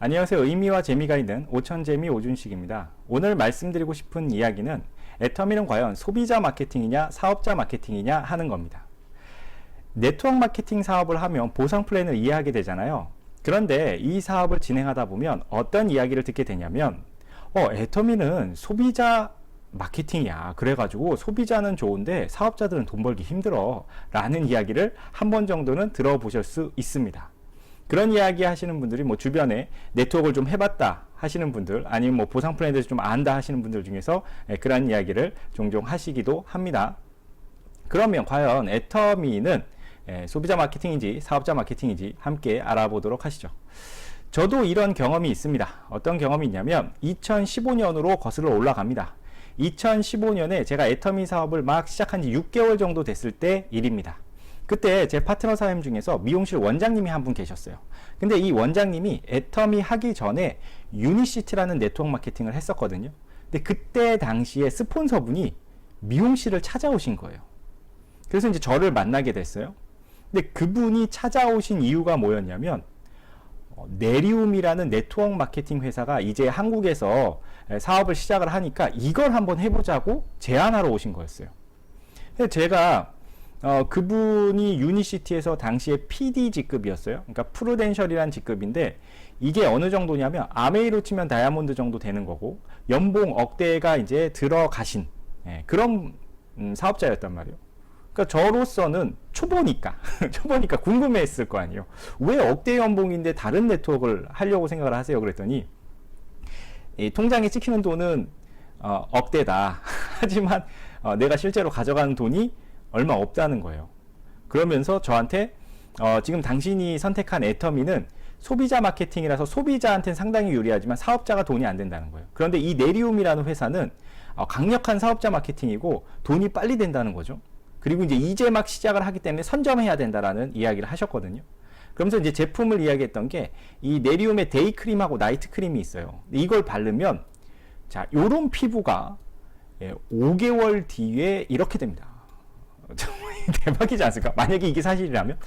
안녕하세요. 의미와 재미가 있는 오천재미 오준식입니다. 오늘 말씀드리고 싶은 이야기는 애터미는 과연 소비자 마케팅이냐 사업자 마케팅이냐 하는 겁니다. 네트워크 마케팅 사업을 하면 보상 플랜을 이해하게 되잖아요. 그런데 이 사업을 진행하다 보면 어떤 이야기를 듣게 되냐면 애터미는 소비자 마케팅이야. 그래가지고 소비자는 좋은데 사업자들은 돈 벌기 힘들어 라는 이야기를 한 번 정도는 들어보실 수 있습니다. 그런 이야기 하시는 분들이 주변에 네트워크를 좀 해봤다 하시는 분들, 아니면 보상 플랜에 대해서 좀 안다 하시는 분들 중에서 그런 이야기를 종종 하시기도 합니다. 그러면 과연 애터미는 소비자 마케팅인지 사업자 마케팅인지 함께 알아보도록 하시죠. 저도 이런 경험이 있습니다. 어떤 경험이 있냐면 2015년으로 거슬러 올라갑니다. 2015년에 제가 애터미 사업을 막 시작한 지 6개월 정도 됐을 때 일입니다. 그때 제 파트너 사장님 중에서 미용실 원장님이 한 분 계셨어요. 근데 이 원장님이 애터미 하기 전에 유니시티라는 네트워크 마케팅을 했었거든요. 근데 그때 당시에 스폰서분이 미용실을 찾아오신 거예요. 그래서 이제 저를 만나게 됐어요. 근데 그분이 찾아오신 이유가 뭐였냐면 네리움이라는 네트워크 마케팅 회사가 이제 한국에서 사업을 시작을 하니까 이걸 한번 해보자고 제안하러 오신 거였어요. 그래서 제가 그분이 유니시티에서 당시에 PD 직급이었어요. 그러니까 프루덴셜이라는 직급인데 이게 어느 정도냐면 아메이로 치면 다이아몬드 정도 되는 거고 연봉 억대가 이제 들어가신 그런 사업자였단 말이에요. 그러니까 저로서는 초보니까 궁금했을 거 아니에요. 왜 억대 연봉인데 다른 네트워크를 하려고 생각을 하세요? 그랬더니 통장에 찍히는 돈은 억대다. 하지만 내가 실제로 가져가는 돈이 얼마 없다는 거예요. 그러면서 저한테 지금 당신이 선택한 애터미는 소비자 마케팅이라서 소비자한테는 상당히 유리하지만 사업자가 돈이 안 된다는 거예요. 그런데 이 네리움이라는 회사는 강력한 사업자 마케팅이고 돈이 빨리 된다는 거죠. 그리고 이제 막 시작을 하기 때문에 선점해야 된다라는 이야기를 하셨거든요. 그러면서 이제 제품을 이야기했던 게 이 네리움의 데이 크림하고 나이트 크림이 있어요. 이걸 바르면 자, 요런 피부가 5개월 뒤에 이렇게 됩니다. 정말 대박이지 않습니까? 만약에 이게 사실이라면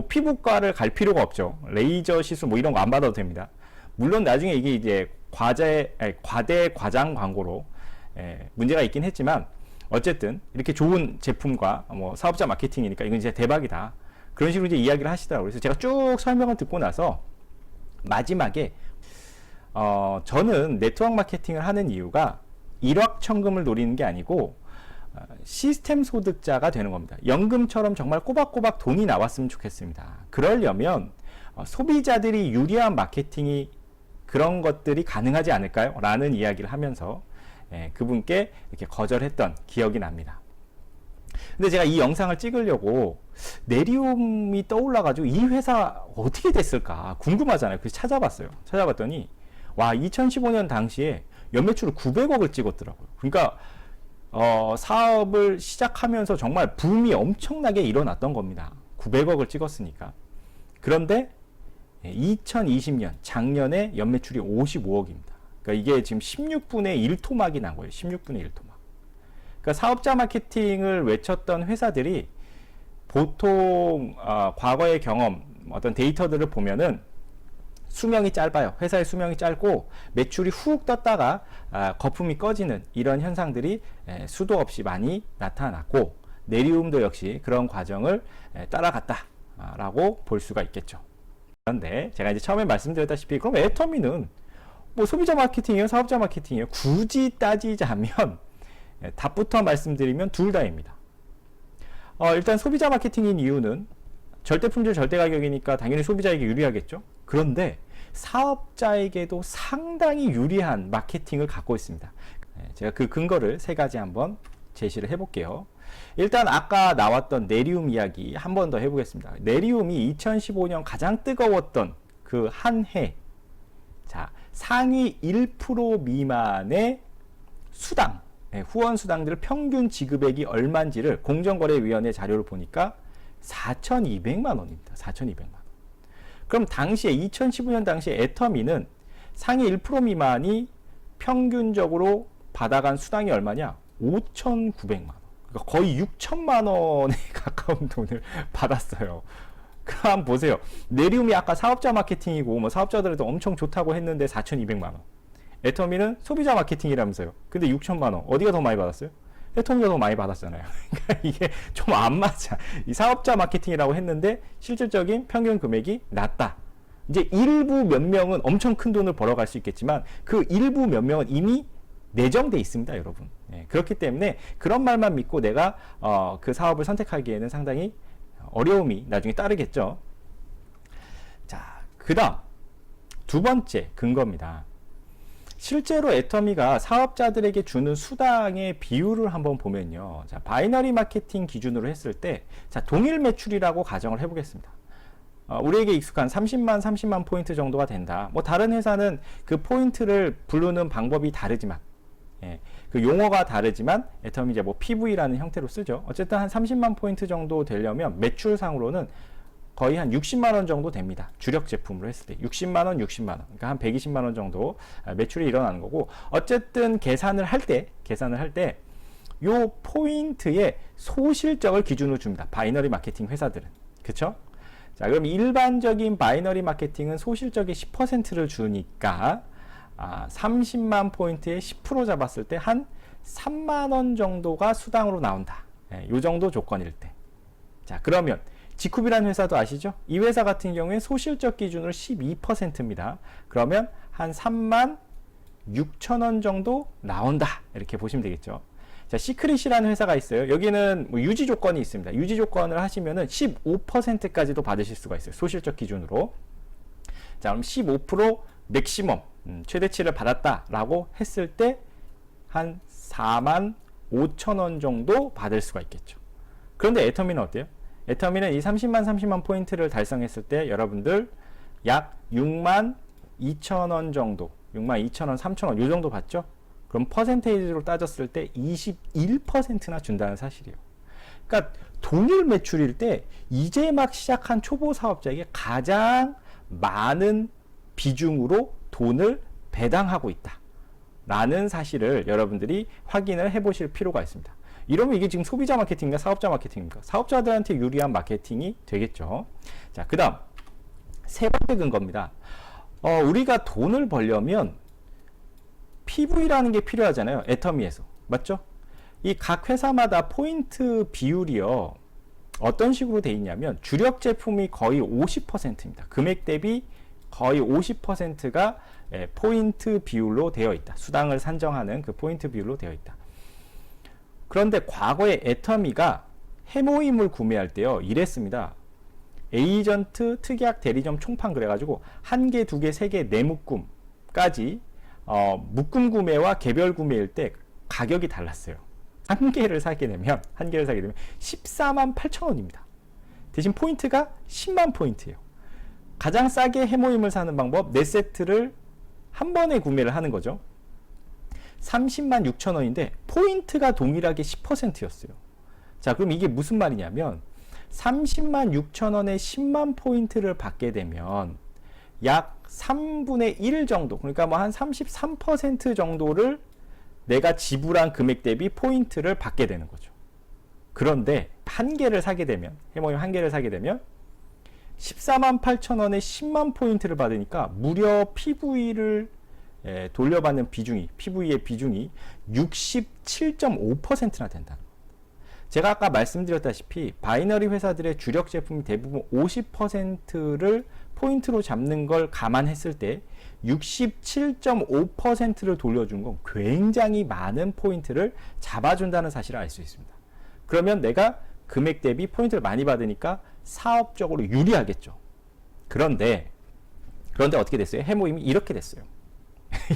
피부과를 갈 필요가 없죠. 레이저 시술 이런 거 안 받아도 됩니다. 물론 나중에 이게 이제 과대 과장 광고로 문제가 있긴 했지만 어쨌든 이렇게 좋은 제품과 사업자 마케팅이니까 이건 진짜 대박이다. 그런 식으로 이제 이야기를 하시더라고요. 그래서 제가 쭉 설명을 듣고 나서 마지막에 저는 네트워크 마케팅을 하는 이유가 일확천금을 노리는 게 아니고 시스템 소득자가 되는 겁니다. 연금처럼 정말 꼬박꼬박 돈이 나왔으면 좋겠습니다. 그러려면 소비자들이 유리한 마케팅이 그런 것들이 가능하지 않을까요? 라는 이야기를 하면서 그분께 이렇게 거절했던 기억이 납니다. 근데 제가 이 영상을 찍으려고 네리움이 떠올라가지고 이 회사 어떻게 됐을까 궁금하잖아요. 그래서 찾아봤어요. 찾아봤더니 와, 2015년 당시에 연매출을 900억을 찍었더라고요. 그러니까 사업을 시작하면서 정말 붐이 엄청나게 일어났던 겁니다. 900억을 찍었으니까. 그런데 2020년 작년에 연매출이 55억입니다. 그러니까 이게 지금 16분의 1토막이 난 거예요. 16분의 1토막. 그러니까 사업자 마케팅을 외쳤던 회사들이 보통 과거의 경험, 어떤 데이터들을 보면은 수명이 짧아요. 회사의 수명이 짧고 매출이 훅 떴다가 거품이 꺼지는 이런 현상들이 수도 없이 많이 나타났고 네리움도 역시 그런 과정을 따라갔다라고 볼 수가 있겠죠. 그런데 제가 이제 처음에 말씀드렸다시피 그럼 애터미는 소비자 마케팅이에요? 사업자 마케팅이에요? 굳이 따지자면 답부터 말씀드리면 둘 다입니다. 일단 소비자 마케팅인 이유는 절대 품질 절대 가격이니까 당연히 소비자에게 유리하겠죠. 그런데 사업자에게도 상당히 유리한 마케팅을 갖고 있습니다. 제가 그 근거를 세 가지 한번 제시를 해볼게요. 일단 아까 나왔던 네리움 이야기 한 번 더 해보겠습니다. 네리움이 2015년 가장 뜨거웠던 그 한 해, 자, 상위 1% 미만의 수당, 후원 수당들을 평균 지급액이 얼마인지를 공정거래위원회 자료를 보니까 4,200만 원입니다. 4,200만 원. 그럼 당시에 2015년 당시에 애터미는 상위 1% 미만이 평균적으로 받아간 수당이 얼마냐? 5,900만 원. 그러니까 거의 6천만 원에 가까운 돈을 받았어요. 그럼 한번 보세요. 네리움이 아까 사업자 마케팅이고 뭐 사업자들에도 엄청 좋다고 했는데 4,200만 원. 애터미는 소비자 마케팅이라면서요. 근데 6천만 원. 어디가 더 많이 받았어요? 애터미가 더 많이 받았잖아요. 그러니까 이게 좀 안 맞아. 이 사업자 마케팅이라고 했는데 실질적인 평균 금액이 낮다. 이제 일부 몇 명은 엄청 큰 돈을 벌어갈 수 있겠지만 그 일부 몇 명은 이미 내정돼 있습니다, 여러분. 예, 그렇기 때문에 그런 말만 믿고 내가 그 사업을 선택하기에는 상당히 어려움이 나중에 따르겠죠. 자, 그 다음 두 번째 근거입니다. 실제로 애터미가 사업자들에게 주는 수당의 비율을 한번 보면요. 자, 바이너리 마케팅 기준으로 했을 때, 자, 동일 매출이라고 가정을 해보겠습니다. 우리에게 익숙한 30만 포인트 정도가 된다. 뭐 다른 회사는 그 포인트를 부르는 방법이 다르지만, 예, 그 용어가 다르지만 애터미 이제 뭐 PV라는 형태로 쓰죠. 어쨌든 한 30만 포인트 정도 되려면 매출상으로는 거의 한 60만 원 정도 됩니다. 주력 제품으로 했을 때 60만 원, 60만 원. 그러니까 한 120만 원 정도 매출이 일어나는 거고, 어쨌든 계산을 할 때 요 포인트의 소실적을 기준으로 줍니다. 바이너리 마케팅 회사들은. 그쵸? 자, 그럼 일반적인 바이너리 마케팅은 소실적의 10%를 주니까 30만 포인트에 10% 잡았을 때 한 3만 원 정도가 수당으로 나온다. 예, 요 정도 조건일 때. 자, 그러면 지쿱이라는 회사도 아시죠? 이 회사 같은 경우에 소실적 기준으로 12%입니다. 그러면 한 3만 6천 원 정도 나온다. 이렇게 보시면 되겠죠. 자, 시크릿이라는 회사가 있어요. 여기는 뭐 유지 조건이 있습니다. 유지 조건을 하시면은 15%까지도 받으실 수가 있어요. 소실적 기준으로. 자, 그럼 15% 맥시멈, 최대치를 받았다라고 했을 때 한 4만 5천 원 정도 받을 수가 있겠죠. 그런데 애터미는 어때요? 애터미는 이 30만 포인트를 달성했을 때 여러분들 약 6만 2천 원 정도, 6만 2천 원, 3천 원 요 정도 받죠? 그럼 퍼센테이지로 따졌을 때 21%나 준다는 사실이에요. 그러니까 동일 매출일 때 이제 막 시작한 초보 사업자에게 가장 많은 비중으로 돈을 배당하고 있다 라는 사실을 여러분들이 확인을 해 보실 필요가 있습니다. 이러면 이게 지금 소비자 마케팅인가 사업자 마케팅인가? 사업자들한테 유리한 마케팅이 되겠죠. 자, 그 다음 세 번째 근거입니다. 우리가 돈을 벌려면 PV라는 게 필요하잖아요. 애터미에서. 맞죠? 이 각 회사마다 포인트 비율이요. 어떤 식으로 돼 있냐면 주력 제품이 거의 50%입니다. 금액 대비 거의 50%가 포인트 비율로 되어 있다. 수당을 산정하는 그 포인트 비율로 되어 있다. 그런데 과거에 애터미가 해모임을 구매할 때요. 이랬습니다. 에이전트, 특약, 대리점 총판 그래가지고 1개, 2개, 3개, 4묶음까지 묶음 구매와 개별 구매일 때 가격이 달랐어요. 한 개를 사게 되면 14만 8천 원입니다. 대신 포인트가 10만 포인트예요. 가장 싸게 해모임을 사는 방법 4세트를 한 번에 구매를 하는 거죠. 30만 6천 원인데 포인트가 동일하게 10%였어요. 자, 그럼 이게 무슨 말이냐면 30만 6천 원에 10만 포인트를 받게 되면 약 3분의 1 정도, 그러니까 뭐 한 33% 정도를 내가 지불한 금액 대비 포인트를 받게 되는 거죠. 그런데 한 개를 사게 되면, 해모임 한 개를 사게 되면 14만 8천 원에 10만 포인트를 받으니까 무려 PV를 돌려받는 비중이, PV의 비중이 67.5%나 된다는 겁니다. 제가 아까 말씀드렸다시피 바이너리 회사들의 주력 제품이 대부분 50%를 포인트로 잡는 걸 감안했을 때 67.5%를 돌려준 건 굉장히 많은 포인트를 잡아준다는 사실을 알 수 있습니다. 그러면 내가 금액 대비 포인트를 많이 받으니까 사업적으로 유리하겠죠. 그런데 어떻게 됐어요? 해모임이 이렇게 됐어요.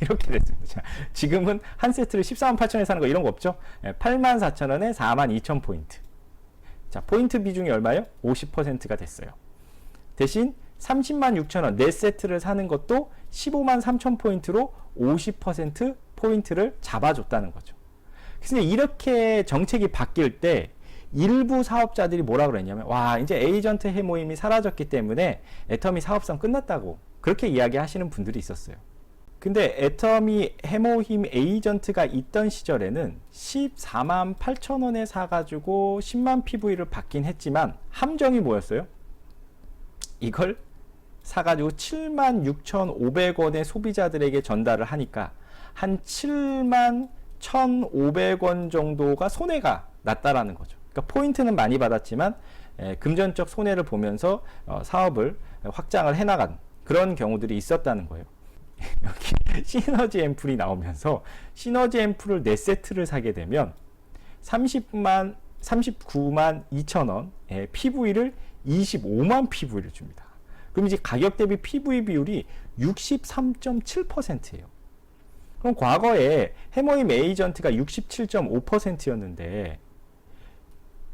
이렇게 됐습니다. 자, 지금은 한 세트를 14만 8천 원에 사는 거 이런 거 없죠? 8만 4천 원에 4만 2천 포인트. 자, 포인트 비중이 얼마예요? 50%가 됐어요. 대신 30만 6천 원 4세트를 사는 것도 15만 3천 포인트로 50% 포인트를 잡아줬다는 거죠. 그래서 이렇게 정책이 바뀔 때 일부 사업자들이 뭐라 그랬냐면, 와, 이제 에이전트 해모임이 사라졌기 때문에 애터미 사업성 끝났다고 그렇게 이야기하시는 분들이 있었어요. 근데 애터미 해모임 에이전트가 있던 시절에는 14만 8천 원에 사가지고 10만 PV를 받긴 했지만 함정이 뭐였어요? 이걸 사가지고 76,500원의 소비자들에게 전달을 하니까 한 71,500원 정도가 손해가 났다라는 거죠. 그러니까 포인트는 많이 받았지만 금전적 손해를 보면서 사업을 확장을 해나간 그런 경우들이 있었다는 거예요. 여기 시너지 앰플이 나오면서 시너지 앰플을 4세트를 사게 되면 39만 2천원의 PV를 25만 PV를 줍니다. 그럼 이제 가격 대비 PV 비율이 63.7%예요. 그럼 과거에 해머임 에이전트가 67.5%였는데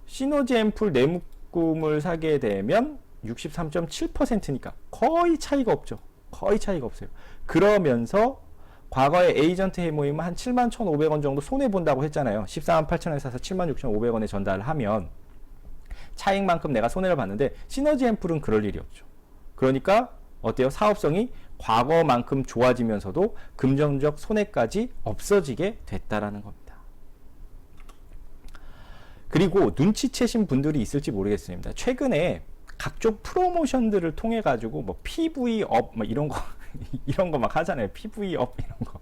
시너지 앰플 내묶음을 사게 되면 63.7%니까 거의 차이가 없죠. 거의 차이가 없어요. 그러면서 과거에 에이전트 해모임은 한 71,500원 정도 손해본다고 했잖아요. 148,000원에 사서 76,500원에 전달을 하면 차익만큼 내가 손해를 봤는데 시너지 앰플은 그럴 일이 없죠. 그러니까 어때요? 사업성이 과거만큼 좋아지면서도 금전적 손해까지 없어지게 됐다라는 겁니다. 그리고 눈치채신 분들이 있을지 모르겠습니다. 최근에 각종 프로모션들을 통해 가지고 뭐 PV 업 뭐 이런 거 이런 거 막 하잖아요. PV 업 이런 거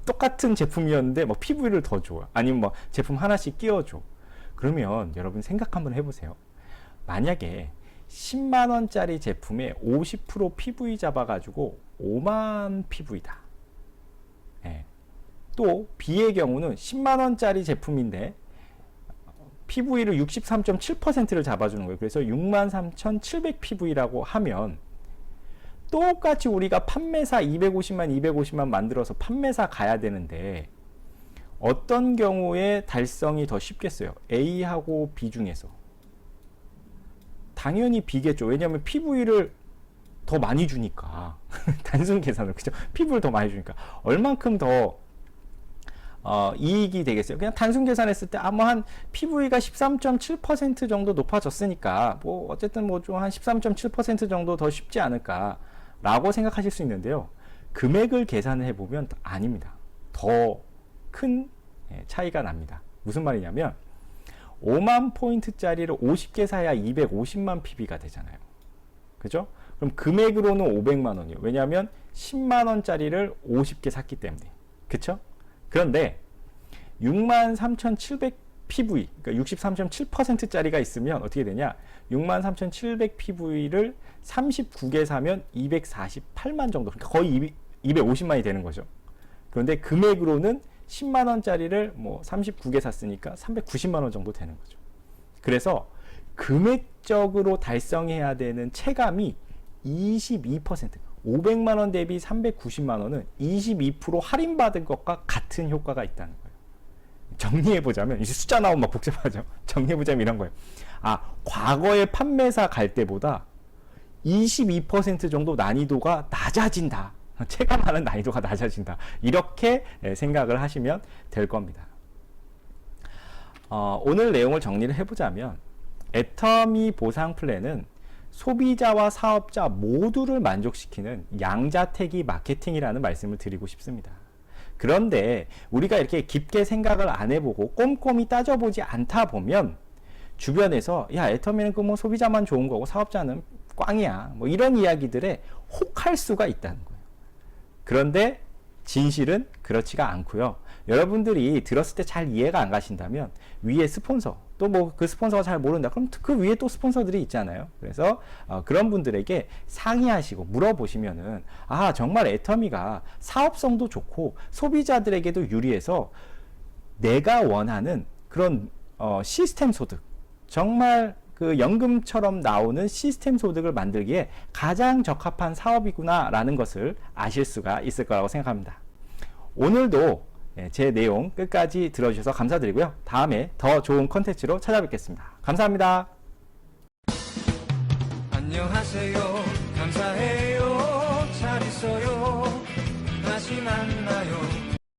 똑같은 제품이었는데 뭐 PV를 더 줘. 아니면 뭐 제품 하나씩 끼워줘. 그러면 여러분 생각 한번 해보세요. 만약에 10만 원짜리 제품에 50% PV 잡아가지고 5만 PV다. 예. 또 B의 경우는 10만 원짜리 제품인데 PV를 63.7%를 잡아주는 거예요. 그래서 63,700 PV라고 하면 똑같이 우리가 판매사 250만 만들어서 판매사 가야 되는데 어떤 경우에 달성이 더 쉽겠어요? A하고 B 중에서 당연히 B겠죠. 왜냐하면 PV를 더 많이 주니까 단순 계산으로 그죠? PV를 더 많이 주니까 얼만큼 더 이익이 되겠어요. 그냥 단순 계산했을 때 뭐 한 PV가 13.7% 정도 높아졌으니까 뭐 어쨌든 뭐 좀 한 13.7% 정도 더 쉽지 않을까 라고 생각하실 수 있는데요. 금액을 계산을 해보면 아닙니다. 더 큰 차이가 납니다. 무슨 말이냐면 5만 포인트짜리를 50개 사야 250만 PV가 되잖아요. 그죠? 그럼 금액으로는 500만 원이에요. 왜냐하면 10만 원짜리를 50개 샀기 때문에. 그쵸? 그런데 63,700 PV, 그러니까 63.7%짜리가 있으면 어떻게 되냐? 63,700 PV를 39개 사면 248만 정도, 그러니까 거의 250만이 되는 거죠. 그런데 금액으로는 10만 원짜리를 뭐 39개 샀으니까 390만 원 정도 되는 거죠. 그래서 금액적으로 달성해야 되는 체감이 22%, 500만 원 대비 390만 원은 22% 할인받은 것과 같은 효과가 있다는 거예요. 정리해보자면, 이제 숫자 나오면 막 복잡하죠. 정리해보자면 이런 거예요. 과거의 판매사 갈 때보다 22% 정도 난이도가 낮아진다. 체감하는 난이도가 낮아진다. 이렇게 생각을 하시면 될 겁니다. 오늘 내용을 정리를 해보자면, 애터미 보상 플랜은 소비자와 사업자 모두를 만족시키는 양자택이 마케팅이라는 말씀을 드리고 싶습니다. 그런데 우리가 이렇게 깊게 생각을 안 해보고 꼼꼼히 따져보지 않다 보면 주변에서 야, 애터미는 그 뭐 소비자만 좋은 거고 사업자는 꽝이야, 뭐 이런 이야기들에 혹할 수가 있다는 거예요. 그런데 진실은 그렇지가 않고요. 여러분들이 들었을 때 잘 이해가 안 가신다면 위에 스폰서, 또 뭐 그 스폰서가 잘 모른다, 그럼 그 위에 또 스폰서들이 있잖아요. 그래서 그런 분들에게 상의하시고 물어보시면은 정말 애터미가 사업성도 좋고 소비자들에게도 유리해서 내가 원하는 그런 시스템 소득, 정말 그 연금처럼 나오는 시스템 소득을 만들기에 가장 적합한 사업이구나 라는 것을 아실 수가 있을 거라고 생각합니다. 오늘도 제 내용 끝까지 들어주셔서 감사드리고요. 다음에 더 좋은 컨텐츠로 찾아뵙겠습니다. 감사합니다. 안녕하세요. 감사해요. 잘 있어요. 다시 만나